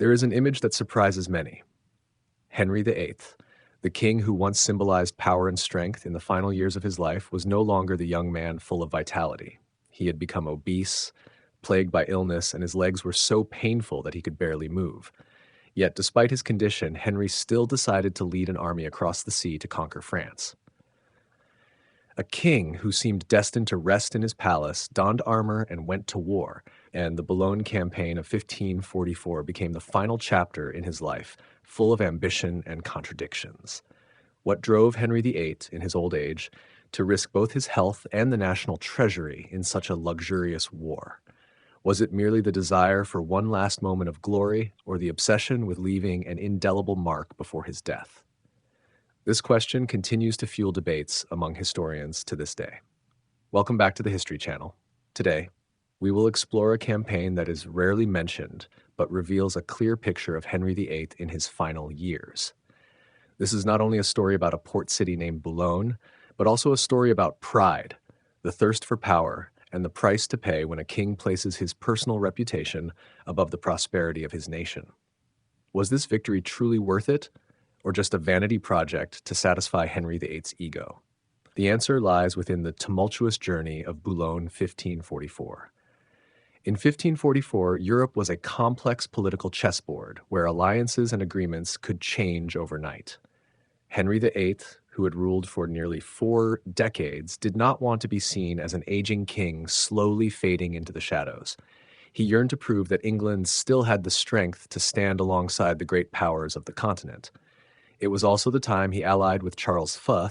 There is an image that surprises many. Henry VIII, the king who once symbolized power and strength in the final years of his life, was no longer the young man full of vitality. He had become obese, plagued by illness, and his legs were so painful that he could barely move. Yet, despite his condition, Henry still decided to lead an army across the sea to conquer France. A king who seemed destined to rest in his palace donned armor and went to war, and the Boulogne campaign of 1544 became the final chapter in his life, full of ambition and contradictions. What drove Henry VIII, in his old age, to risk both his health and the national treasury in such a luxurious war? Was it merely the desire for one last moment of glory, or the obsession with leaving an indelible mark before his death? This question continues to fuel debates among historians to this day. Welcome back to the History Channel. Today, we will explore a campaign that is rarely mentioned, but reveals a clear picture of Henry VIII in his final years. This is not only a story about a port city named Boulogne, but also a story about pride, the thirst for power, and the price to pay when a king places his personal reputation above the prosperity of his nation. Was this victory truly worth it, or just a vanity project to satisfy Henry VIII's ego? The answer lies within the tumultuous journey of Boulogne 1544. In 1544, Europe was a complex political chessboard where alliances and agreements could change overnight. Henry VIII, who had ruled for nearly 4 decades, did not want to be seen as an aging king slowly fading into the shadows. He yearned to prove that England still had the strength to stand alongside the great powers of the continent. It was also the time he allied with Charles V,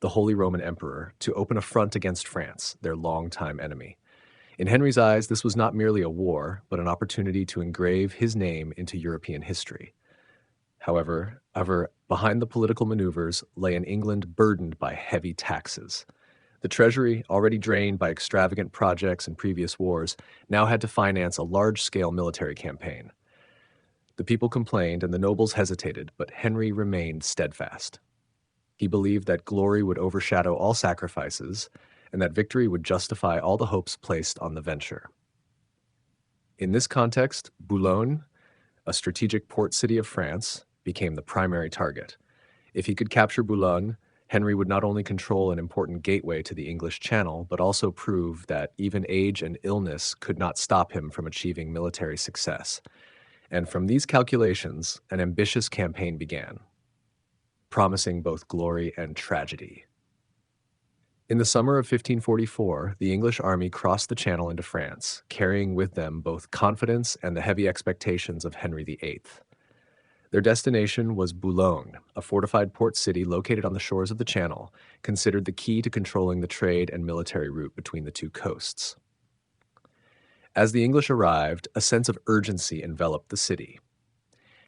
the Holy Roman Emperor, to open a front against France, their longtime enemy. In Henry's eyes, this was not merely a war, but an opportunity to engrave his name into European history. However, behind the political maneuvers lay an England burdened by heavy taxes. The treasury, already drained by extravagant projects and previous wars, now had to finance a large-scale military campaign. The people complained and the nobles hesitated, but Henry remained steadfast. He believed that glory would overshadow all sacrifices, and that victory would justify all the hopes placed on the venture. In this context, Boulogne, a strategic port city of France, became the primary target. If he could capture Boulogne, Henry would not only control an important gateway to the English Channel, but also prove that even age and illness could not stop him from achieving military success. And from these calculations, an ambitious campaign began, promising both glory and tragedy. In the summer of 1544, the English army crossed the Channel into France, carrying with them both confidence and the heavy expectations of Henry VIII. Their destination was Boulogne, a fortified port city located on the shores of the Channel, considered the key to controlling the trade and military route between the two coasts. As the English arrived, a sense of urgency enveloped the city.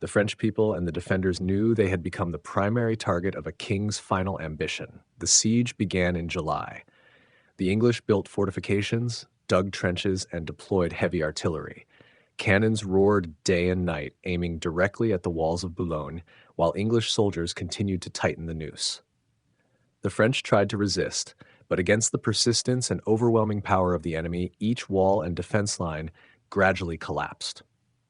The French people and the defenders knew they had become the primary target of a king's final ambition. The siege began in July. The English built fortifications, dug trenches, and deployed heavy artillery. Cannons roared day and night, aiming directly at the walls of Boulogne, while English soldiers continued to tighten the noose. The French tried to resist, but against the persistence and overwhelming power of the enemy, each wall and defense line gradually collapsed.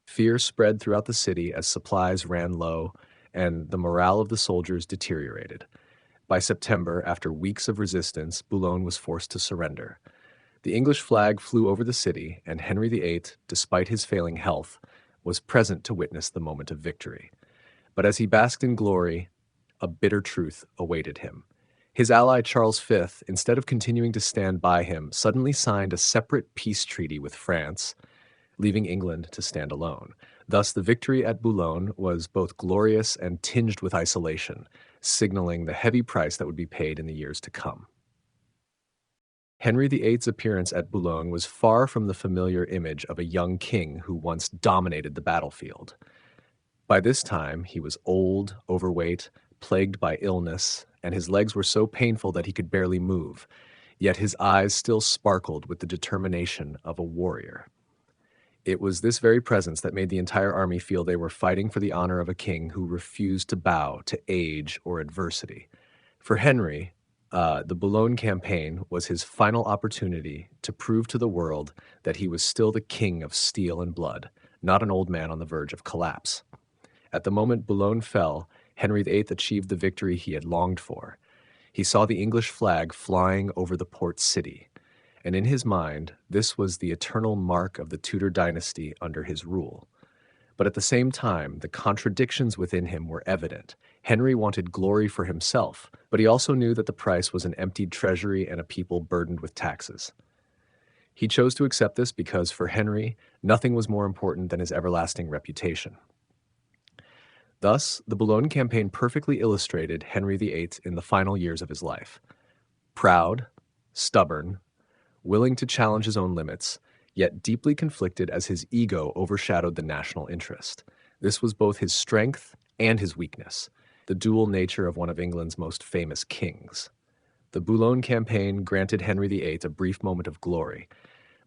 Fear spread throughout the city as supplies ran low, and the morale of the soldiers deteriorated. By September, after weeks of resistance, Boulogne was forced to surrender. The English flag flew over the city, and Henry VIII, despite his failing health, was present to witness the moment of victory. But as he basked in glory, a bitter truth awaited him. His ally Charles V, instead of continuing to stand by him, suddenly signed a separate peace treaty with France, leaving England to stand alone. Thus, the victory at Boulogne was both glorious and tinged with isolation, signaling the heavy price that would be paid in the years to come. Henry VIII's appearance at Boulogne was far from the familiar image of a young king who once dominated the battlefield. By this time, he was old, overweight, plagued by illness, and his legs were so painful that he could barely move, yet his eyes still sparkled with the determination of a warrior. It was this very presence that made the entire army feel they were fighting for the honor of a king who refused to bow to age or adversity. For Henry, the Boulogne campaign was his final opportunity to prove to the world that he was still the king of steel and blood, not an old man on the verge of collapse. At the moment Boulogne fell, Henry VIII achieved the victory he had longed for. He saw the English flag flying over the port city, and in his mind, this was the eternal mark of the Tudor dynasty under his rule. But at the same time, the contradictions within him were evident. Henry wanted glory for himself, but he also knew that the price was an emptied treasury and a people burdened with taxes. He chose to accept this because, for Henry, nothing was more important than his everlasting reputation. Thus, the Boulogne campaign perfectly illustrated Henry VIII in the final years of his life. Proud, stubborn, willing to challenge his own limits, yet deeply conflicted as his ego overshadowed the national interest. This was both his strength and his weakness, the dual nature of one of England's most famous kings. The Boulogne campaign granted Henry VIII a brief moment of glory,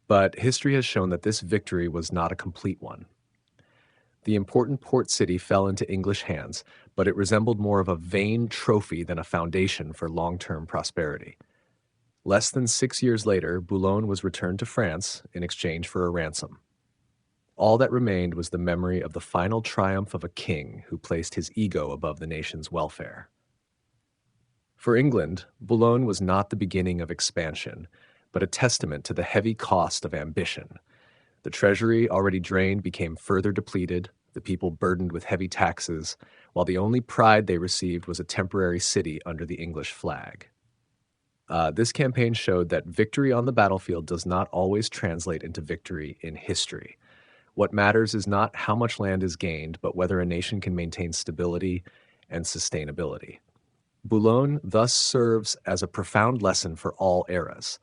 but history has shown that this victory was not a complete one. The important port city fell into English hands, but it resembled more of a vain trophy than a foundation for long-term prosperity. Less than 6 years later, Boulogne was returned to France in exchange for a ransom. All that remained was the memory of the final triumph of a king who placed his ego above the nation's welfare. For England, Boulogne was not the beginning of expansion, but a testament to the heavy cost of ambition. The treasury, already drained, became further depleted, the people burdened with heavy taxes, while the only pride they received was a temporary city under the English flag. This campaign showed that victory on the battlefield does not always translate into victory in history. What matters is not how much land is gained, but whether a nation can maintain stability and sustainability. Boulogne thus serves as a profound lesson for all eras.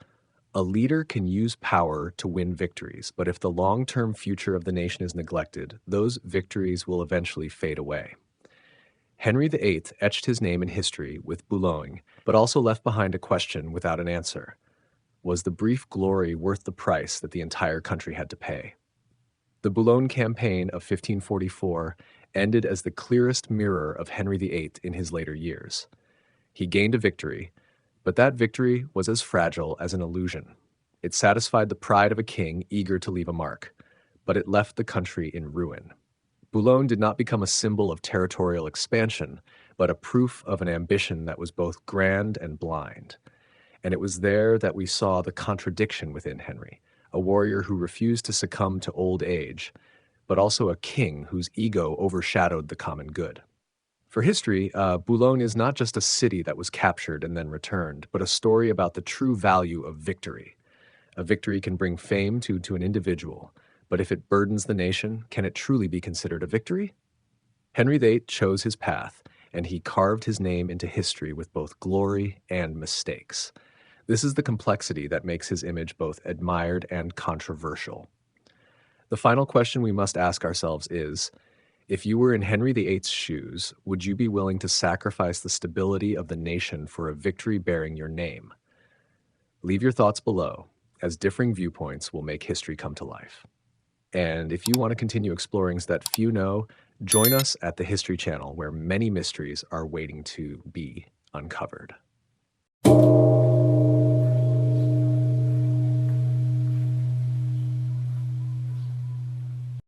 A leader can use power to win victories, but if the long-term future of the nation is neglected, those victories will eventually fade away. Henry VIII etched his name in history with Boulogne, but also left behind a question without an answer. Was the brief glory worth the price that the entire country had to pay? The Boulogne campaign of 1544 ended as the clearest mirror of Henry VIII in his later years. He gained a victory, but that victory was as fragile as an illusion. It satisfied the pride of a king eager to leave a mark, but it left the country in ruin. Boulogne did not become a symbol of territorial expansion, but a proof of an ambition that was both grand and blind. And it was there that we saw the contradiction within Henry, a warrior who refused to succumb to old age, but also a king whose ego overshadowed the common good. For history, Boulogne is not just a city that was captured and then returned, but a story about the true value of victory. A victory can bring fame to an individual, but if it burdens the nation, can it truly be considered a victory? Henry VIII chose his path, and he carved his name into history with both glory and mistakes. This is the complexity that makes his image both admired and controversial. The final question we must ask ourselves is, if you were in Henry VIII's shoes, would you be willing to sacrifice the stability of the nation for a victory bearing your name? Leave your thoughts below, as differing viewpoints will make history come to life. And if you want to continue exploring that few know, join us at the History Channel, where many mysteries are waiting to be uncovered.